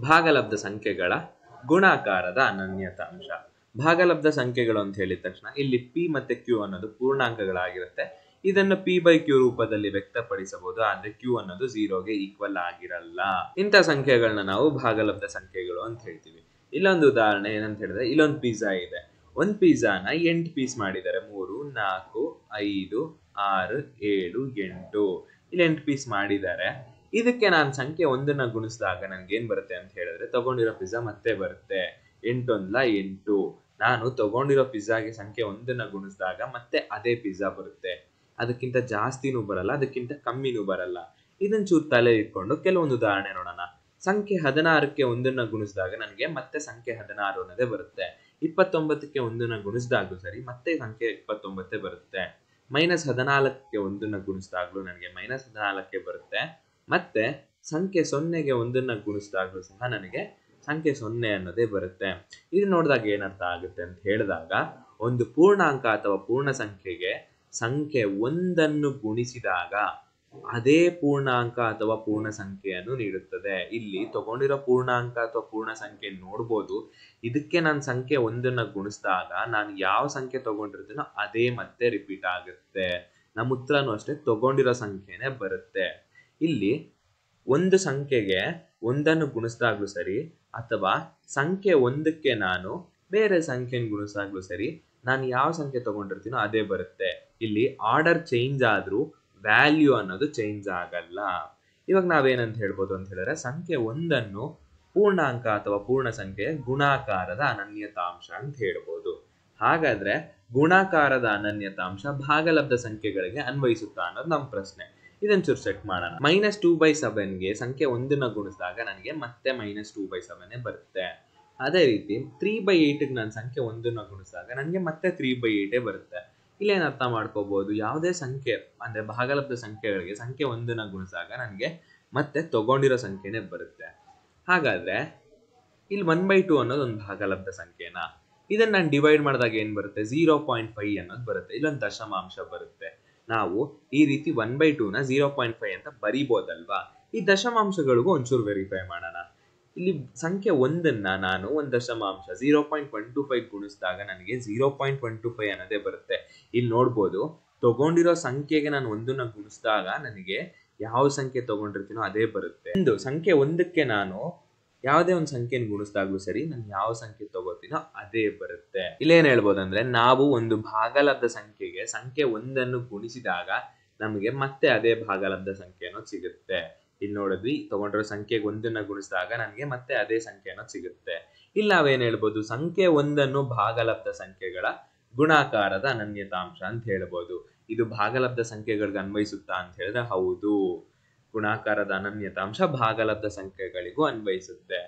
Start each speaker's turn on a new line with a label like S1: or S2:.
S1: ಭಾಗಲಬ್ಧ ಸಂಖ್ಯೆಗಳ ಗುಣಾಕಾರದ ಅನನ್ಯತಾಂಶ. ಭಾಗಲಬ್ಧ ಸಂಖ್ಯೆಗಳು ಅಂತ ಹೇಳಿದ ತಕ್ಷಣ ಇಲ್ಲಿ ಪಿ ಮತ್ತೆ ಕ್ಯೂ ಅನ್ನೋದು ಪೂರ್ಣಾಂಕಗಳಾಗಿರುತ್ತೆ. ಇದನ್ನು ಪಿ ಬೈ ಕ್ಯೂ ರೂಪದಲ್ಲಿ ವ್ಯಕ್ತಪಡಿಸಬಹುದು, ಆದ್ರೆ ಕ್ಯೂ ಅನ್ನೋದು 0ಗೆ ಈಕ್ವಲ್ ಆಗಿರಲ್ಲ. ಇಂಥ ಸಂಖ್ಯೆಗಳನ್ನ ನಾವು ಭಾಗಲಬ್ಧ ಸಂಖ್ಯೆಗಳು ಅಂತ ಹೇಳ್ತೀವಿ. ಇಲ್ಲೊಂದು ಉದಾಹರಣೆ ಏನಂತ ಹೇಳಿದ್ರೆ, ಇಲ್ಲೊಂದು ಪಿಜ್ಜಾ ಇದೆ. ಒಂದ್ ಪಿಜ್ಜಾನ 8 ಪೀಸ್ ಮಾಡಿದ್ದಾರೆ. 3, 4, 5, 6, 7, 8 ಇಲ್ಲಿ 8 ಪೀಸ್ ಮಾಡಿದ್ದಾರೆ. ಇದಕ್ಕೆ ನಾನು ಸಂಖ್ಯೆ 1ನ್ನ ಗುಣಿಸಿದಾಗ ನನ್ಗೆ ಏನ್ ಬರುತ್ತೆ ಅಂತ ಹೇಳಿದ್ರೆ, ತಗೊಂಡಿರೋ ಪಿಜ್ಜಾ ಮತ್ತೆ ಬರುತ್ತೆ. 8 1 8. ನಾನು ತಗೊಂಡಿರೋ ಪಿಜ್ಜಾಗೆ ಸಂಖ್ಯೆ 1ನ್ನ ಗುಣಿಸಿದಾಗ ಮತ್ತೆ ಅದೇ ಪಿಜ್ಜಾ ಬರುತ್ತೆ. ಅದಕ್ಕಿಂತ ಜಾಸ್ತಿನೂ ಬರಲ್ಲ, ಅದಕ್ಕಿಂತ ಕಮ್ಮಿನೂ ಬರಲ್ಲ. ಇದನ್ನ ಚೂರು ತಲೆ ಇಟ್ಕೊಂಡು ಕೆಲವೊಂದು ಉದಾಹರಣೆ ನೋಡೋಣ. ಸಂಖ್ಯೆ 16ಕ್ಕೆ 1ನ್ನ ಗುಣಿಸಿದಾಗ ನನಗೆ ಮತ್ತೆ ಸಂಖ್ಯೆ 16 ಅನ್ನೋದೇ ಬರುತ್ತೆ. 29ಕ್ಕೆ 1ನ್ನ ಗುಣಿಸಿದಾಗ್ಲೂ ಸರಿ ಮತ್ತೆ ಸಂಖ್ಯೆ 29 ಬರುತ್ತೆ. -14ಕ್ಕೆ 1ನ್ನ ಗುಣಿಸಿದಾಗ್ಲೂ ನನಗೆ -14 ಬರುತ್ತೆ. ಮತ್ತೆ ಸಂಖ್ಯೆ 0ಗೆ 1ನ್ನ ಗುಣಿಸಿದಾಗ್ಲೂ ಸಹ ನನಗೆ ಸಂಖ್ಯೆ 0 ಅನ್ನೋದೇ ಬರುತ್ತೆ. ಇದು ನೋಡಿದಾಗ ಏನರ್ಥ ಆಗುತ್ತೆ ಅಂತ ಹೇಳಿದಾಗ, ಒಂದು ಪೂರ್ಣಾಂಕ ಅಥವಾ ಪೂರ್ಣ ಸಂಖ್ಯೆಗೆ ಸಂಖ್ಯೆ 1ನ್ನು ಗುಣಿಸಿದಾಗ ಅದೇ ಪೂರ್ಣಾಂಕ ಅಥವಾ ಪೂರ್ಣ ಸಂಖ್ಯೆಯನ್ನು ನೀಡುತ್ತದೆ. ಇಲ್ಲಿ ತಗೊಂಡಿರೋ ಪೂರ್ಣಾಂಕ ಅಥವಾ ಪೂರ್ಣ ಸಂಖ್ಯೆ ನೋಡ್ಬೋದು. ಇದಕ್ಕೆ ನಾನು ಸಂಖ್ಯೆ 1ನ್ನ ಗುಣಿಸಿದಾಗ ನಾನು ಯಾವ ಸಂಖ್ಯೆ ತಗೊಂಡಿರ್ತೀನೋ ಅದೇ ಮತ್ತೆ ರಿಪೀಟ್ ಆಗುತ್ತೆ. ನಮ್ಮ ಉತ್ತರನೂ ಅಷ್ಟೇ ತಗೊಂಡಿರೋ ಸಂಖ್ಯೆನೇ ಬರುತ್ತೆ. ಇಲ್ಲಿ ಒಂದು ಸಂಖ್ಯೆಗೆ 1ನ್ನು ಗುಣಿಸಿದಾಗ್ಲೂ ಸರಿ ಅಥವಾ ಸಂಖ್ಯೆ 1ಕ್ಕೆ ನಾನು ಬೇರೆ ಸಂಖ್ಯೆನ ಗುಣಿಸಿದಾಗ್ಲೂ ಸರಿ, ನಾನು ಯಾವ ಸಂಖ್ಯೆ ತಗೊಂಡಿರ್ತೀನೋ ಅದೇ ಬರುತ್ತೆ. ಇಲ್ಲಿ ಆರ್ಡರ್ ಚೇಂಜ್ ಆದ್ರೂ ವ್ಯಾಲ್ಯೂ ಅನ್ನೋದು ಚೇಂಜ್ ಆಗಲ್ಲ. ಇವಾಗ ನಾವೇನಂತ ಹೇಳ್ಬೋದು ಅಂತ ಹೇಳಿದ್ರೆ, ಸಂಖ್ಯೆ 1ನ್ನು ಪೂರ್ಣಾಂಕ ಅಥವಾ ಪೂರ್ಣ ಸಂಖ್ಯೆಯ ಗುಣಾಕಾರದ ಅನನ್ಯತಾಂಶ ಅಂತ ಹೇಳ್ಬೋದು. ಹಾಗಾದ್ರೆ ಗುಣಾಕಾರದ ಅನನ್ಯತಾಂಶ ಭಾಗಲಬ್ಧ ಸಂಖ್ಯೆಗಳಿಗೆ ಅನ್ವಯಿಸುತ್ತಾ ಅನ್ನೋದು ನಮ್ಮ ಪ್ರಶ್ನೆ. ಇದನ್ನ ಚೂರು ಚೆಕ್ ಮಾಡೋಣ. -2/7ಗೆ ಸಂಖ್ಯೆ 1ನ್ನ ಗುಣಿಸಿದಾಗ ನನಗೆ ಮತ್ತೆ -2/7 ಬರುತ್ತೆ. ಅದೇ ರೀತಿ 3/8ಗೆ ನಾನು ಸಂಖ್ಯೆ 1ನ್ನ ಗುಣಿಸಿದಾಗ ನನಗೆ ಮತ್ತೆ 3/8 ಬರುತ್ತೆ. ಇಲ್ಲೇನು ಅರ್ಥ ಮಾಡ್ಕೋಬಹುದು, ಯಾವುದೇ ಸಂಖ್ಯೆ ಅಂದ್ರೆ ಭಾಗಲಬ್ಧ ಸಂಖ್ಯೆಗಳಿಗೆ ಸಂಖ್ಯೆ 1ನ್ನ ಗುಣಿಸಿದಾಗ ನನಗೆ ಮತ್ತೆ ತಗೊಂಡಿರೋ ಸಂಖ್ಯೆನೇ ಬರುತ್ತೆ. ಹಾಗಾದ್ರೆ ಇಲ್ಲಿ 1/2 ಅನ್ನೋದು ಒಂದು ಭಾಗಲಬ್ಧ ಸಂಖ್ಯೆನಾ? ಇದನ್ನ ನಾನು ಡಿವೈಡ್ ಮಾಡಿದಾಗ ಏನ್ ಬರುತ್ತೆ? 0.5 ಅನ್ನೋದು ಬರುತ್ತೆ. ಇಲ್ಲೊಂದು ದಶಮಾಂಶ ಬರುತ್ತೆ. ನಾವು ಈ ರೀತಿ 1/2ನ 0.5 ಅಂತ ಬರಿಬೋದಲ್ವಾ? ಈ ದಶಮಾಂಶಗಳಿಗೂ ಒಂಚೂರು ವೆರಿಫೈ ಮಾಡೋಣ. ಇಲ್ಲಿ ಸಂಖ್ಯೆ 1ನ್ನ ನಾನು ಒಂದು ದಶಮಾಂಶ 0.125 ಗುಣಿಸಿದಾಗ ನನಗೆ 0.125 ಅನ್ನೋದೇ ಬರುತ್ತೆ. ಇಲ್ಲಿ ನೋಡ್ಬೋದು, ತಗೊಂಡಿರೋ ಸಂಖ್ಯೆಗೆ ನಾನು 1ನ್ನ ಗುಣಿಸಿದಾಗ ನನಗೆ ಯಾವ ಸಂಖ್ಯೆ ತಗೊಂಡಿರ್ತೀನೋ ಅದೇ ಬರುತ್ತೆ. ಒಂದು ಸಂಖ್ಯೆ 1ಕ್ಕೆ ನಾನು ಯಾವುದೇ ಒಂದು ಸಂಖ್ಯೆನ ಗುಣಿಸಿದಾಗ್ಲೂ ಸರಿ, ನಾನು ಯಾವ ಸಂಖ್ಯೆ ತಗೋತೀನೋ ಅದೇ ಬರುತ್ತೆ. ಇಲ್ಲೇನ್ ಹೇಳ್ಬೋದಂದ್ರೆ, ನಾವು ಒಂದು ಭಾಗಲಬ್ಧ ಸಂಖ್ಯೆಗೆ ಸಂಖ್ಯೆ 1ನ್ನು ಗುಣಿಸಿದಾಗ ನಮಗೆ ಮತ್ತೆ ಅದೇ ಭಾಗಲಬ್ಧ ಸಂಖ್ಯೆ ಅನ್ನೋದು ಸಿಗುತ್ತೆ. ಇಲ್ಲಿ ನೋಡಿದ್ವಿ, ತಗೊಂಡಿರೋ ಸಂಖ್ಯೆಗೆ 1ನ್ನ ಗುಣಿಸಿದಾಗ ನನಗೆ ಮತ್ತೆ ಅದೇ ಸಂಖ್ಯೆ ಅನ್ನೋದು ಸಿಗುತ್ತೆ. ಇಲ್ಲಿ ನಾವೇನ್ ಹೇಳ್ಬೋದು, ಸಂಖ್ಯೆ 1ನ್ನು ಭಾಗಲಬ್ಧ ಸಂಖ್ಯೆಗಳ ಗುಣಾಕಾರದ ಅನನ್ಯತಾಂಶ ಅಂತ ಹೇಳ್ಬೋದು. ಇದು ಭಾಗಲಬ್ಧ ಸಂಖ್ಯೆಗಳಿಗೆ ಅನ್ವಯಿಸುತ್ತಾ ಅಂತ ಹೇಳಿದ್ರೆ ಹೌದು, ಗುಣಾಕಾರದ ಅನನ್ಯತಾಂಶ ಭಾಗಲಬ್ಧ ಸಂಖ್ಯೆಗಳಿಗೂ ಅನ್ವಯಿಸುತ್ತೆ.